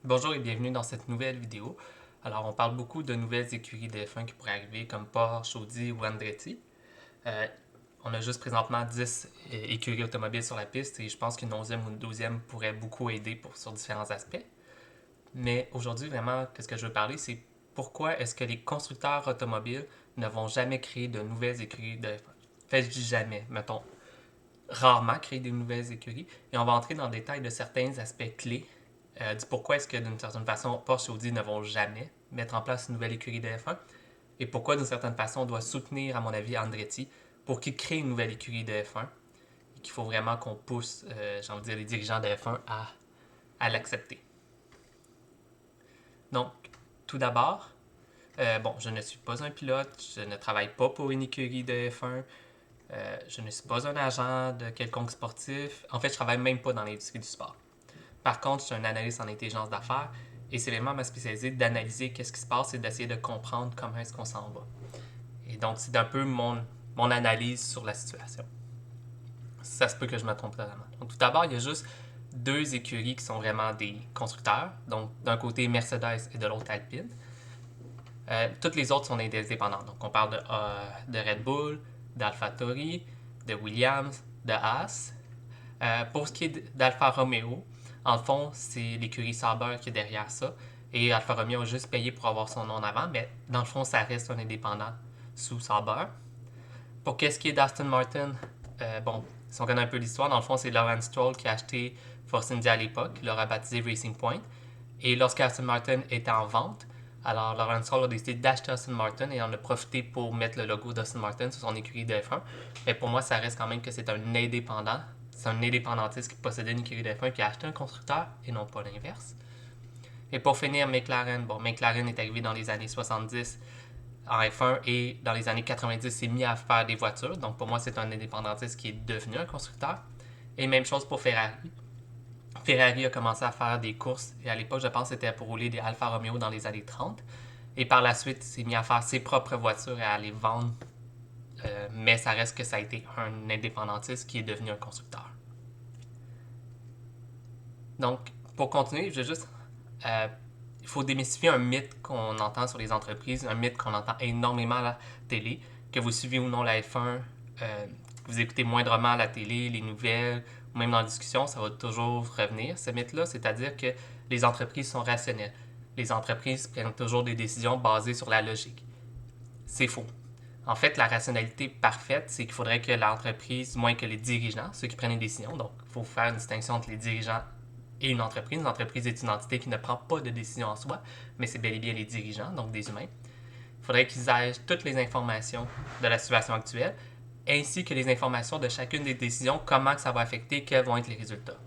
Bonjour et bienvenue dans cette nouvelle vidéo. Alors, on parle beaucoup de nouvelles écuries de F1 qui pourraient arriver comme Porsche, Audi ou Andretti. Euh, on a juste présentement 10 écuries automobiles sur la piste et je pense qu'une 11e ou une 12e pourrait beaucoup aider sur différents aspects. Mais aujourd'hui, vraiment, ce que je veux parler, c'est pourquoi est-ce que les constructeurs automobiles ne vont jamais créer de nouvelles écuries de F1. En fait, je dis jamais, mettons, rarement créer de nouvelles écuries. Et on va entrer dans le détail de certains aspects clés du pourquoi est-ce que d'une certaine façon Porsche et Audi ne vont jamais mettre en place une nouvelle écurie de F1 et pourquoi d'une certaine façon on doit soutenir à mon avis Andretti pour qu'il crée une nouvelle écurie de F1 et qu'il faut vraiment qu'on pousse j'ai envie de dire les dirigeants de F1 à l'accepter. Donc tout d'abord, bon, je ne suis pas un pilote, je ne travaille pas pour une écurie de F1, je ne suis pas un agent de quelconque sportif. En fait, je travaille même pas dans l'industrie du sport. Par contre, je suis un analyste en intelligence d'affaires et c'est vraiment ma spécialité d'analyser qu'est-ce qui se passe et d'essayer de comprendre comment est-ce qu'on s'en va. Et donc, c'est un peu mon analyse sur la situation. Ça se peut que je me trompe totalement. Donc, tout d'abord, il y a juste deux écuries qui sont vraiment des constructeurs. Donc, d'un côté Mercedes et de l'autre Alpine. Toutes les autres sont des indépendants. Donc, on parle de Red Bull, d'AlphaTauri, de Williams, de Haas. Pour ce qui est d'Alfa Romeo, en fond, c'est l'écurie Sauber qui est derrière ça. Et Alfa Romeo a juste payé pour avoir son nom en avant, mais dans le fond, ça reste un indépendant sous Sauber. Pour qu'est-ce qui est d'Aston Martin, bon, si on connaît un peu l'histoire, dans le fond, c'est Lawrence Stroll qui a acheté Force India à l'époque, il l'aura baptisé Racing Point. Et lorsqu'Aston Martin était en vente, alors Lawrence Stroll a décidé d'acheter Aston Martin et en a profité pour mettre le logo d'Aston Martin sur son écurie de F1. Mais pour moi, ça reste quand même que c'est un indépendant. C'est un indépendantiste qui possédait une écurie de F1 qui a acheté un constructeur et non pas l'inverse. Et pour finir, McLaren. Bon, McLaren est arrivé dans les années 70 en F1 et dans les années 90 s'est mis à faire des voitures. Donc pour moi, c'est un indépendantiste qui est devenu un constructeur. Et même chose pour Ferrari. Ferrari a commencé à faire des courses et à l'époque, je pense, c'était pour rouler des Alfa Romeo dans les années 30. Et par la suite, il s'est mis à faire ses propres voitures et à les vendre. Mais ça reste que ça a été un indépendantiste qui est devenu un constructeur. Donc, pour continuer, je vais juste. Il faut démystifier un mythe qu'on entend sur les entreprises, un mythe qu'on entend énormément à la télé, que vous suivez ou non la F1, que vous écoutez moindrement la télé, les nouvelles, ou même dans la discussion, ça va toujours revenir, ce mythe-là, c'est-à-dire que les entreprises sont rationnelles. Les entreprises prennent toujours des décisions basées sur la logique. C'est faux. En fait, la rationalité parfaite, c'est qu'il faudrait que l'entreprise, moins que les dirigeants, ceux qui prennent les décisions, donc il faut faire une distinction entre les dirigeants et une entreprise. Une entreprise est une entité qui ne prend pas de décision en soi, mais c'est bel et bien les dirigeants, donc des humains. Il faudrait qu'ils aient toutes les informations de la situation actuelle, ainsi que les informations de chacune des décisions, comment ça va affecter, quels vont être les résultats.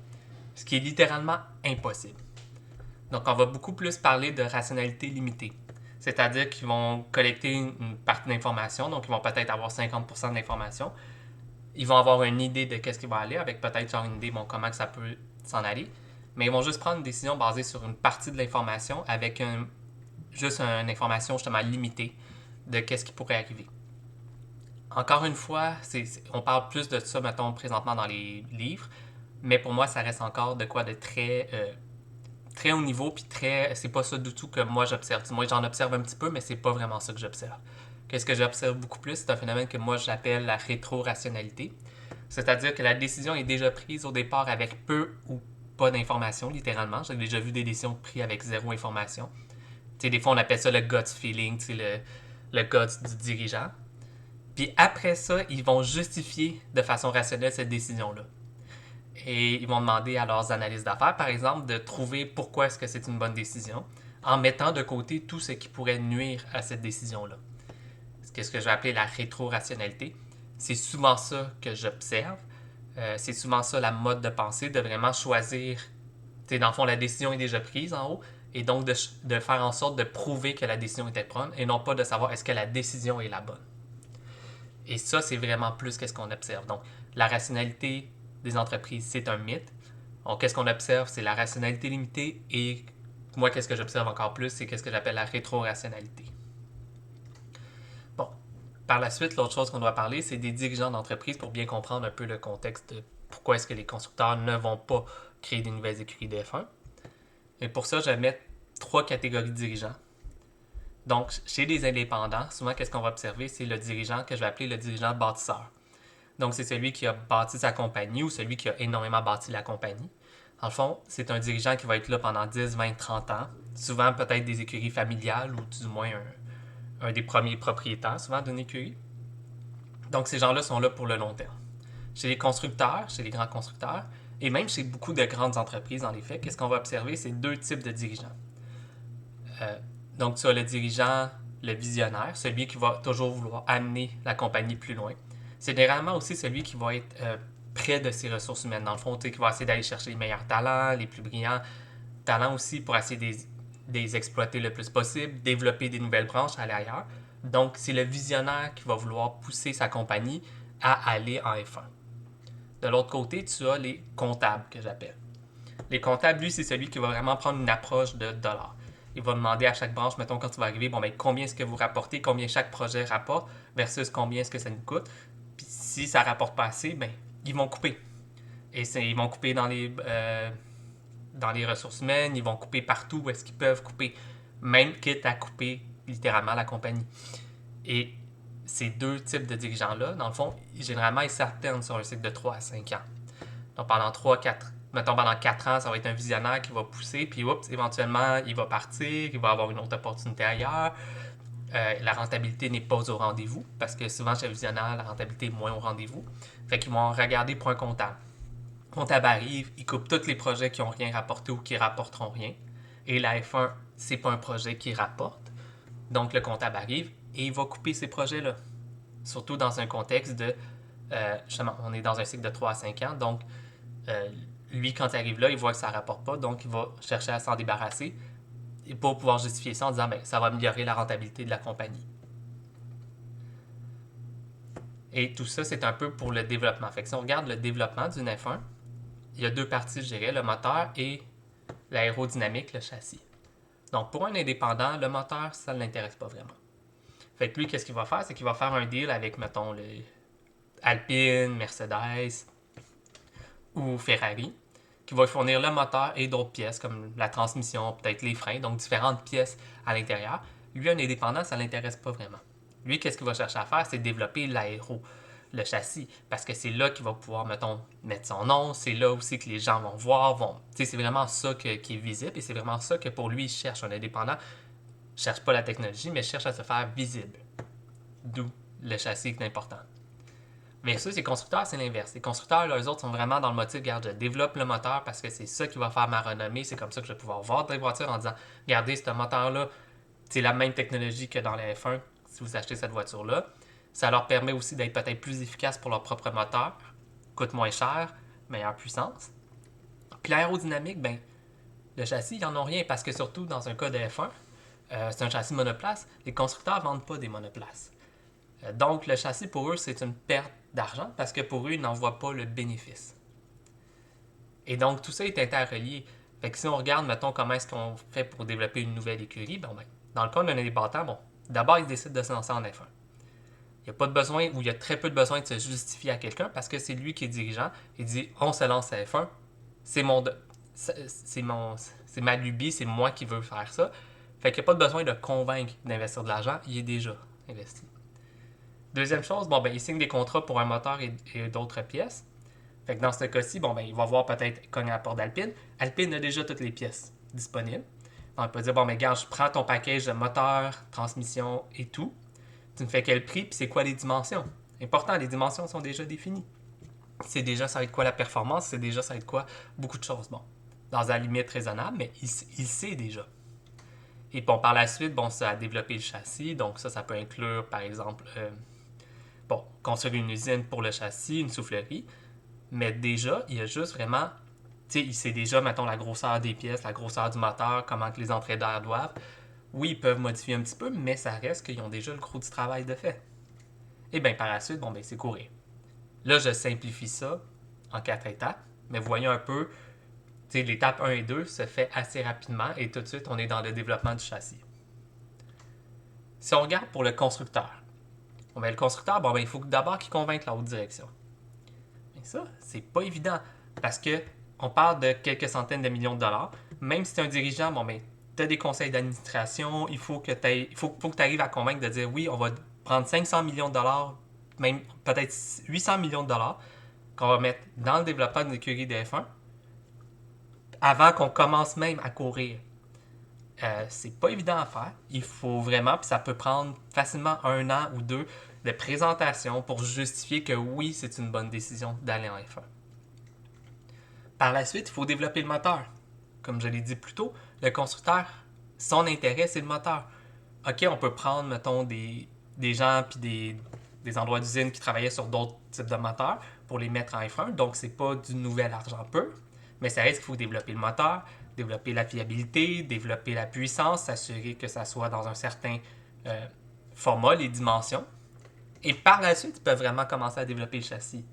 Ce qui est littéralement impossible. Donc, on va beaucoup plus parler de rationalité limitée. C'est-à-dire qu'ils vont collecter une partie d'informations, donc ils vont peut-être avoir 50% de l'information. Ils vont avoir une idée de qu'est-ce qui va aller, avec peut-être genre une idée, bon, comment que ça peut s'en aller. Mais ils vont juste prendre une décision basée sur une partie de l'information avec juste une information justement limitée de qu'est-ce qui pourrait arriver. Encore une fois, on parle plus de ça, mettons, présentement dans les livres, mais pour moi, ça reste encore de quoi de très haut niveau, puis c'est pas ça du tout que moi j'observe. Moi, j'en observe un petit peu, mais c'est pas vraiment ça que j'observe. Qu'est-ce que j'observe beaucoup plus, c'est un phénomène que moi j'appelle la rétro-rationalité. C'est-à-dire que la décision est déjà prise au départ avec peu ou pas d'informations, littéralement. J'ai déjà vu des décisions prises avec zéro information. T'sais, des fois, on appelle ça le gut feeling, le gut du dirigeant. Puis après ça, ils vont justifier de façon rationnelle cette décision-là. Et ils vont demander à leurs analystes d'affaires, par exemple, de trouver pourquoi est-ce que c'est une bonne décision, en mettant de côté tout ce qui pourrait nuire à cette décision-là. C'est ce que je vais appeler la rétro-rationalité. C'est souvent ça que j'observe. C'est souvent ça la mode de pensée, de vraiment choisir. Dans le fond, la décision est déjà prise en haut, et donc de faire en sorte de prouver que la décision était bonne, et non pas de savoir est-ce que la décision est la bonne. Et ça, c'est vraiment plus qu'est-ce qu'on observe. Donc, la rationalité des entreprises, c'est un mythe. Donc, qu'est-ce qu'on observe, c'est la rationalité limitée, et moi, qu'est-ce que j'observe encore plus, c'est qu'est-ce que j'appelle la rétro-rationalité. Bon, par la suite, l'autre chose qu'on doit parler, c'est des dirigeants d'entreprise pour bien comprendre un peu le contexte de pourquoi est-ce que les constructeurs ne vont pas créer des nouvelles écuries de F1. Et pour ça, je vais mettre 3 catégories de dirigeants. Donc, chez les indépendants, souvent, qu'est-ce qu'on va observer? C'est le dirigeant que je vais appeler le dirigeant bâtisseur. Donc, c'est celui qui a bâti sa compagnie ou celui qui a énormément bâti la compagnie. En le fond, c'est un dirigeant qui va être là pendant 10, 20, 30 ans. Souvent, peut-être des écuries familiales ou du moins un des premiers propriétaires, souvent, d'une écurie. Donc, ces gens-là sont là pour le long terme. Chez les constructeurs, chez les grands constructeurs, et même chez beaucoup de grandes entreprises, dans les faits, qu'est-ce qu'on va observer? C'est 2 types de dirigeants. Euh, donc, tu as le dirigeant, le visionnaire, celui qui va toujours vouloir amener la compagnie plus loin. C'est généralement aussi celui qui va être près de ses ressources humaines. Dans le fond, qui va essayer d'aller chercher les meilleurs talents, les plus brillants talents aussi pour essayer de les exploiter le plus possible, développer des nouvelles branches, aller ailleurs. Donc, c'est le visionnaire qui va vouloir pousser sa compagnie à aller en F1. De l'autre côté, tu as les comptables, que j'appelle. Les comptables, lui, c'est celui qui va vraiment prendre une approche de dollars. Il va demander à chaque branche, mettons, quand tu vas arriver, bon, ben, combien est-ce que vous rapportez, combien chaque projet rapporte, versus combien est-ce que ça nous coûte. Puis si ça rapporte pas assez, ben, ils vont couper. Et ils vont couper dans les ressources humaines, ils vont couper partout où est-ce qu'ils peuvent couper, même quitte à couper littéralement la compagnie. Et ces 2 types de dirigeants-là, dans le fond, généralement, ils s'alternent sur un cycle de 3 à 5 ans. Donc pendant 3-4 mettons pendant 4 ans, ça va être un visionnaire qui va pousser, puis oups, éventuellement, il va partir, il va avoir une autre opportunité ailleurs. La rentabilité n'est pas au rendez-vous, parce que souvent chez le visionnaire, la rentabilité est moins au rendez-vous. Fait qu'ils vont regarder pour un comptable. Le comptable arrive, il coupe tous les projets qui n'ont rien rapporté ou qui rapporteront rien. Et la F1, c'est pas un projet qui rapporte. Donc le comptable arrive et il va couper ces projets-là. Surtout dans un contexte de, justement, on est dans un cycle de 3 à 5 ans, donc lui, quand il arrive là, il voit que ça ne rapporte pas, donc il va chercher à s'en débarrasser et pour pouvoir justifier ça en disant ben, ça va améliorer la rentabilité de la compagnie. Et tout ça, c'est un peu pour le développement. Fait que si on regarde le développement d'une F1, il y a 2 parties, je dirais, le moteur et l'aérodynamique, le châssis. Donc, pour un indépendant, le moteur, ça ne l'intéresse pas vraiment. Fait que lui, qu'est-ce qu'il va faire? C'est qu'il va faire un deal avec, mettons, le Alpine, Mercedes ou Ferrari, qui va fournir le moteur et d'autres pièces, comme la transmission, peut-être les freins, donc différentes pièces à l'intérieur. Lui, un indépendant, ça ne l'intéresse pas vraiment. Lui, qu'est-ce qu'il va chercher à faire? C'est développer l'aéro, le châssis, parce que c'est là qu'il va pouvoir, mettons, mettre son nom, c'est là aussi que les gens vont voir, c'est vraiment ça qui est visible, et c'est vraiment ça que pour lui, il cherche. Un indépendant ne cherche pas la technologie, mais cherche à se faire visible. D'où le châssis est important. Versus les constructeurs, c'est l'inverse. Les constructeurs, là, eux autres, sont vraiment dans le motif, regarde, je développe le moteur parce que c'est ça qui va faire ma renommée, c'est comme ça que je vais pouvoir vendre des voitures en disant, regardez, ce moteur-là, c'est la même technologie que dans la F1, si vous achetez cette voiture-là. Ça leur permet aussi d'être peut-être plus efficace pour leur propre moteur, coûte moins cher, meilleure puissance. Puis l'aérodynamique, ben, le châssis, ils n'en ont rien parce que surtout dans un cas de F1, c'est un châssis monoplace, les constructeurs ne vendent pas des monoplaces. Donc le châssis pour eux, c'est une perte d'argent parce que pour eux, ils n'en voient pas le bénéfice. Et donc tout ça est interrelié. Fait que si on regarde, mettons, comment est-ce qu'on fait pour développer une nouvelle écurie, ben, dans le cas d'un indépendant, bon, d'abord, ils décident de se lancer en F1. Il n'y a pas de besoin, ou il y a très peu de besoin de se justifier à quelqu'un parce que c'est lui qui est dirigeant. Il dit, on se lance à F1, c'est ma lubie, c'est moi qui veux faire ça. Fait qu'il n'y a pas de besoin de convaincre d'investir de l'argent, il est déjà investi. Deuxième chose, bon, ben, il signe des contrats pour un moteur et d'autres pièces. Fait que dans ce cas-ci, bon, ben, il va voir peut-être cogner à la porte d'Alpine. Alpine a déjà toutes les pièces disponibles. Donc, il peut dire, bon, mais regarde, je prends ton package de moteur, transmission et tout. Tu me fais quel prix, puis c'est quoi les dimensions? Important, les dimensions sont déjà définies. C'est déjà, ça va être quoi la performance, c'est déjà, ça va être quoi beaucoup de choses. Bon, dans la limite raisonnable, mais il sait déjà. Et bon, par la suite, bon, ça a développé le châssis. Donc, ça peut inclure, par exemple, construire une usine pour le châssis, une soufflerie. Mais déjà, il y a juste vraiment, tu sais, il sait déjà, mettons, la grosseur des pièces, la grosseur du moteur, comment que les entrées d'air doivent. Oui, ils peuvent modifier un petit peu, mais ça reste qu'ils ont déjà le gros du travail de fait. Et bien, par la suite, bon, ben, c'est courir. Là, je simplifie ça en 4 étapes, mais voyons un peu, tu sais, l'étape 1 et 2 se fait assez rapidement et tout de suite, on est dans le développement du châssis. Si on regarde pour le constructeur, bon, ben, le constructeur, bon, ben, il faut d'abord qu'il convainque la haute direction. Et ça, c'est pas évident parce que on parle de quelques centaines de millions de dollars. Même si tu es un dirigeant, bon, ben, tu as des conseils d'administration, il faut que tu arrives à convaincre de dire oui, on va prendre 500 millions de dollars, même peut-être 800 millions de dollars, qu'on va mettre dans le développement d'une écurie de F1 avant qu'on commence même à courir. C'est pas évident à faire. Il faut vraiment, puis ça peut prendre facilement 1 an ou 2 de présentation pour justifier que oui, c'est une bonne décision d'aller en F1. Par la suite, il faut développer le moteur. Comme je l'ai dit plus tôt, le constructeur, son intérêt, c'est le moteur. OK, on peut prendre, mettons, des gens puis des endroits d'usine qui travaillaient sur d'autres types de moteurs pour les mettre en F1. Donc, c'est pas du nouvel argent peu, mais ça reste qu'il faut développer le moteur, développer la fiabilité, développer la puissance, s'assurer que ça soit dans un certain format, les dimensions. Et par la suite, ils peuvent vraiment commencer à développer le châssis.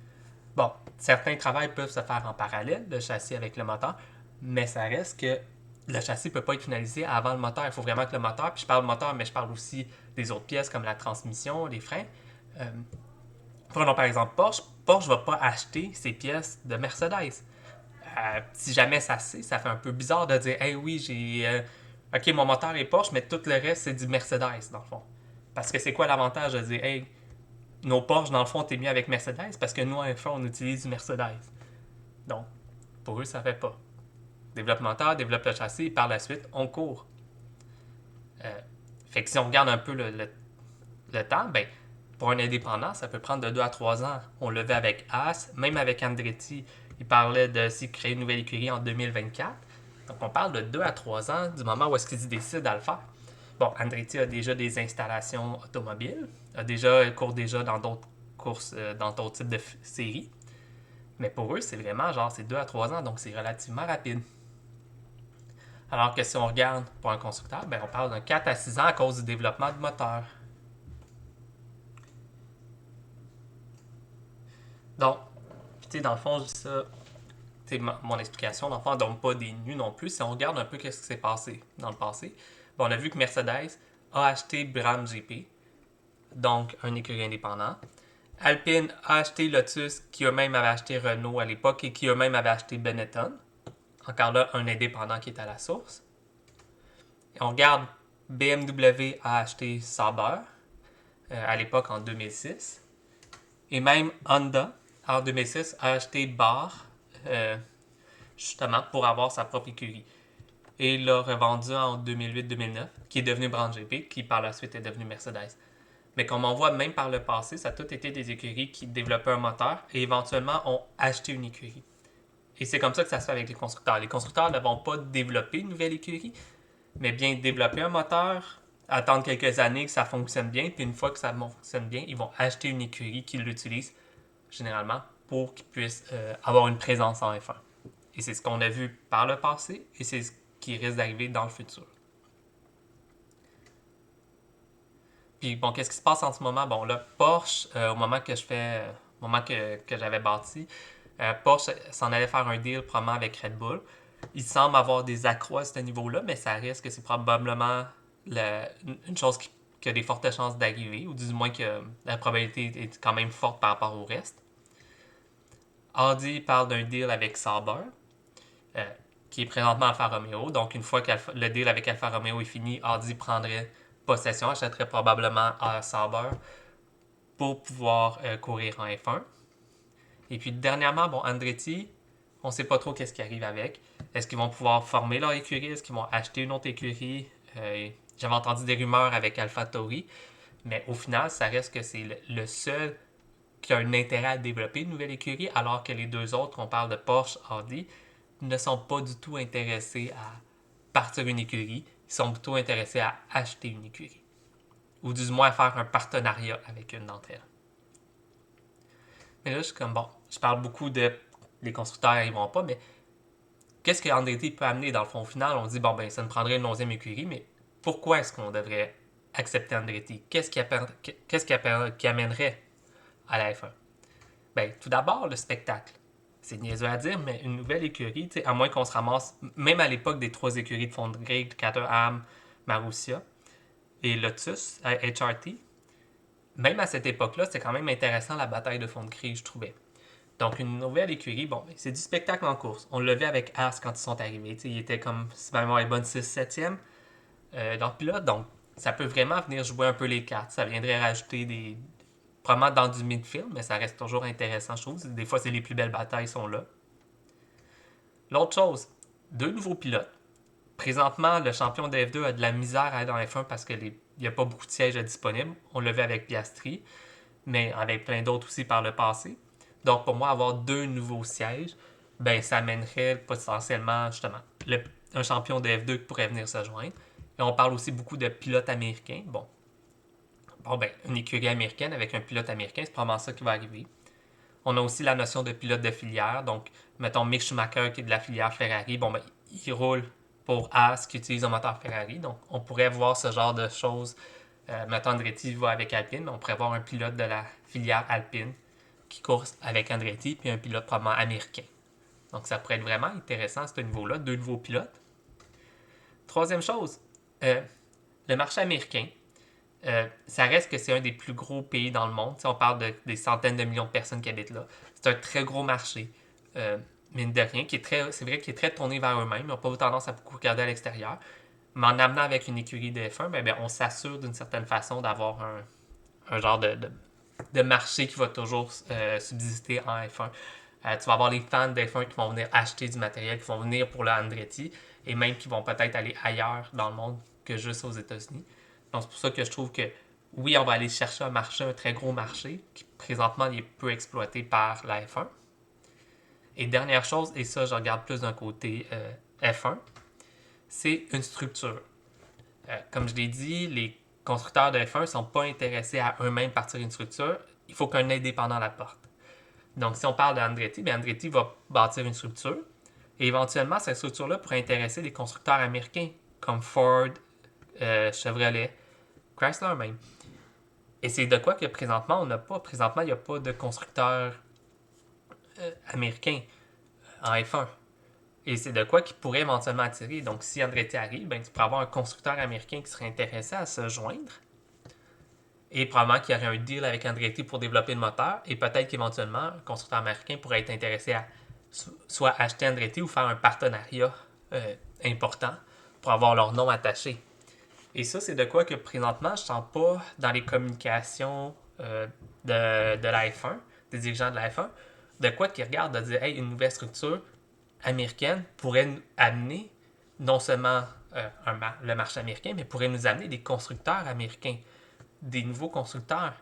Bon, certains travails peuvent se faire en parallèle, le châssis avec le moteur, mais ça reste que le châssis ne peut pas être finalisé avant le moteur. Il faut vraiment que le moteur, puis je parle moteur, mais je parle aussi des autres pièces comme la transmission, les freins. Prenons par exemple Porsche. Porsche ne va pas acheter ses pièces de Mercedes. Si jamais ça ça fait un peu bizarre de dire, hey oui, ok, mon moteur est Porsche, mais tout le reste, c'est du Mercedes, dans le fond. Parce que c'est quoi l'avantage de dire, hey, nos Porsche, dans le fond, t'es mieux avec Mercedes parce que nous, en F1, on utilise du Mercedes. Donc, pour eux, ça fait pas. Développe le moteur, développe le châssis et par la suite, on court. Fait que si on regarde un peu le temps, ben, pour un indépendant, ça peut prendre de 2 à 3 ans. On le fait avec Haas, même avec Andretti. Il parlait de s'y créer une nouvelle écurie en 2024. Donc, on parle de 2 à 3 ans du moment où est-ce qu'ils décident à le faire. Bon, Andretti a déjà des installations automobiles, court déjà dans d'autres courses, dans d'autres types de séries. Mais pour eux, c'est vraiment genre, c'est 2 à 3 ans, donc c'est relativement rapide. Alors que si on regarde pour un constructeur, ben on parle d'un 4 à 6 ans à cause du développement de moteur. Donc, tu sais, dans le fond, je dis ça, mon explication, dans le fond, ne donne pas des nus non plus. Si on regarde un peu ce qui s'est passé dans le passé, bon, on a vu que Mercedes a acheté Brabham GP, donc un écurie indépendant. Alpine a acheté Lotus, qui eux-mêmes avaient acheté Renault à l'époque et qui eux-mêmes avaient acheté Benetton. Encore là, un indépendant qui est à la source. Et on regarde, BMW a acheté Sauber à l'époque en 2006. Et même Honda, en 2006, a acheté Bar justement pour avoir sa propre écurie. Et l'a revendu en 2008-2009, qui est devenu Brand GP, qui par la suite est devenu Mercedes. Mais comme on voit, même par le passé, ça a tout été des écuries qui développaient un moteur et éventuellement ont acheté une écurie. Et c'est comme ça que ça se fait avec les constructeurs. Les constructeurs ne vont pas développer une nouvelle écurie, mais bien développer un moteur, attendre quelques années que ça fonctionne bien, puis une fois que ça fonctionne bien, ils vont acheter une écurie qui l'utilise généralement pour qu'ils puissent avoir une présence en F1. Et c'est ce qu'on a vu par le passé et c'est ce qui risque d'arriver dans le futur. Puis bon, qu'est-ce qui se passe en ce moment? Bon, là, Porsche, au moment que j'avais bâti, Porsche s'en allait faire un deal probablement avec Red Bull. Il semble avoir des accrocs à ce niveau-là, mais ça risque que c'est probablement une chose qui a des fortes chances d'arriver, ou du moins que la probabilité est quand même forte par rapport au reste. Audi parle d'un deal avec Sauber, euh, qui est présentement Alfa Romeo. Donc, une fois que le deal avec Alfa Romeo est fini, Audi prendrait possession, achèterait probablement à Sauber pour pouvoir courir en F1. Et puis, dernièrement, bon, Andretti, on ne sait pas trop qu'est-ce qui arrive avec. Est-ce qu'ils vont pouvoir former leur écurie? Est-ce qu'ils vont acheter une autre écurie? J'avais entendu des rumeurs avec AlphaTauri, mais au final, ça reste que c'est le seul qui a un intérêt à développer une nouvelle écurie, alors que les deux autres, on parle de Porsche, Audi, ne sont pas du tout intéressés à partir une écurie. Ils sont plutôt intéressés à acheter une écurie. Ou du moins à faire un partenariat avec une d'entre elles. Mais là, je suis comme, bon, je parle beaucoup de les constructeurs ils vont pas, mais qu'est-ce que Andretti peut amener dans le fond? Au final, on dit, bon, ben, ça nous prendrait une 11e écurie, mais pourquoi est-ce qu'on devrait accepter Andretti? Qu'est-ce qui amènerait à la F1? Ben, tout d'abord, le spectacle. C'est niaiseux à dire, mais une nouvelle écurie, à moins qu'on se ramasse, même à l'époque des 3 écuries de Fondgrid, Caterham, Marussia et Lotus, HRT, même à cette époque-là, c'était quand même intéressant la bataille de Fondgrid, je trouvais. Donc, une nouvelle écurie, bon, c'est du spectacle en course. On l'a vu avec As quand ils sont arrivés. Ils étaient comme, si ma mémoire est bonne, 6-7e dans le pilote. Donc, ça peut vraiment venir jouer un peu les cartes. Ça viendrait rajouter des. Probablement dans du midfield, mais ça reste toujours intéressant, je trouve. Des fois, c'est les plus belles batailles sont là. L'autre chose, deux nouveaux pilotes. Présentement, le champion de F2 a de la misère à aller dans F1 parce qu'il n'y a pas beaucoup de sièges disponibles. On l'a vu avec Piastri, mais avec plein d'autres aussi par le passé. Donc, pour moi, avoir deux nouveaux sièges, ben, ça amènerait potentiellement, justement, un champion de F2 qui pourrait venir se joindre. Et on parle aussi beaucoup de pilotes américains. Bon ben, une écurie américaine avec un pilote américain, c'est probablement ça qui va arriver. On a aussi la notion de pilote de filière. Donc, mettons Mick Schumacher qui est de la filière Ferrari. Bon, ben, il roule pour Haas qui utilise un moteur Ferrari. Donc, on pourrait voir ce genre de choses. Mettons Andretti va avec Alpine, mais on pourrait voir un pilote de la filière Alpine qui course avec Andretti, puis un pilote probablement américain. Donc, ça pourrait être vraiment intéressant à ce niveau-là, deux nouveaux pilotes. Troisième chose, le marché américain. Ça reste que c'est un des plus gros pays dans le monde. T'sais, on parle des centaines de millions de personnes qui habitent là. C'est un très gros marché, mine de rien, c'est vrai qu'il est très tourné vers eux-mêmes. Ils n'ont pas tendance à beaucoup regarder à l'extérieur. Mais en amenant avec une écurie de F1, on s'assure d'une certaine façon d'avoir un genre de marché qui va toujours subsister en F1. Tu vas avoir les fans de F1 qui vont venir acheter du matériel, qui vont venir pour le Andretti, et même qui vont peut-être aller ailleurs dans le monde que juste aux États-Unis. Donc c'est pour ça que je trouve que oui, on va aller chercher un marché, un très gros marché, qui présentement est peu exploité par la F1. Et dernière chose, et ça je regarde plus d'un côté F1, c'est une structure. Comme je l'ai dit, les constructeurs de F1 ne sont pas intéressés à eux-mêmes partir une structure. Il faut qu'un indépendant la porte. Donc, si on parle d'Andretti, Andretti va bâtir une structure. Et éventuellement, cette structure-là pourrait intéresser des constructeurs américains comme Ford, Chevrolet, Chrysler même. Et c'est de quoi que présentement, on n'a pas. Présentement, il n'y a pas de constructeurs américains en F1. Et c'est de quoi qui pourrait éventuellement attirer. Donc, si Andretti arrive, tu pourrais avoir un constructeur américain qui serait intéressé à se joindre. Et probablement qu'il y aurait un deal avec Andretti pour développer le moteur. Et peut-être qu'éventuellement, un constructeur américain pourrait être intéressé à soit acheter Andretti ou faire un partenariat important pour avoir leur nom attaché. Et ça, c'est de quoi que présentement, je ne sens pas dans les communications de la F1, des dirigeants de la F1, de quoi qu'ils regardent de dire, hey, une nouvelle structure américaine pourrait nous amener non seulement le marché américain, mais pourrait nous amener des constructeurs américains, des nouveaux constructeurs.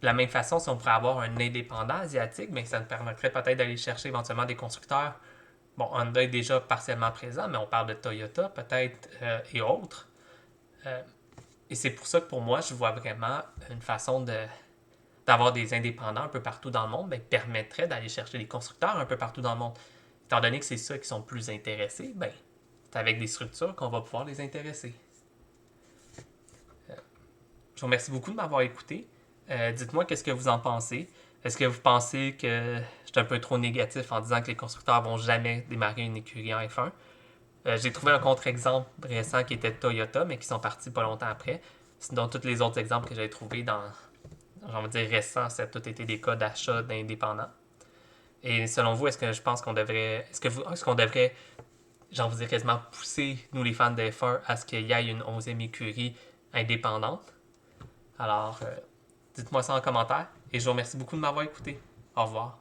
De la même façon, si on pourrait avoir un indépendant asiatique, bien, ça nous permettrait peut-être d'aller chercher éventuellement des constructeurs. Bon, Honda est déjà partiellement présent, mais on parle de Toyota peut-être et autres. Et c'est pour ça que pour moi, je vois vraiment une façon d'avoir des indépendants un peu partout dans le monde, bien, permettrait d'aller chercher des constructeurs un peu partout dans le monde. Étant donné que c'est ceux qui sont plus intéressés, bien, c'est avec des structures qu'on va pouvoir les intéresser. Je vous remercie beaucoup de m'avoir écouté. Dites-moi qu'est-ce que vous en pensez. Est-ce que vous pensez que je suis un peu trop négatif en disant que les constructeurs vont jamais démarrer une écurie en F1? J'ai trouvé un contre-exemple récent qui était Toyota, mais qui sont partis pas longtemps après. Sinon, tous les autres exemples que j'avais trouvés j'en veux dire, récents, ça a tout été des cas d'achat d'indépendants. Et selon vous, est-ce que je pense qu'on devrait. Est-ce qu'on devrait, j'en vous dire, quasiment pousser, nous les fans de F1, à ce qu'il y ait une 11e écurie indépendante? Alors, dites-moi ça en commentaire et je vous remercie beaucoup de m'avoir écouté. Au revoir.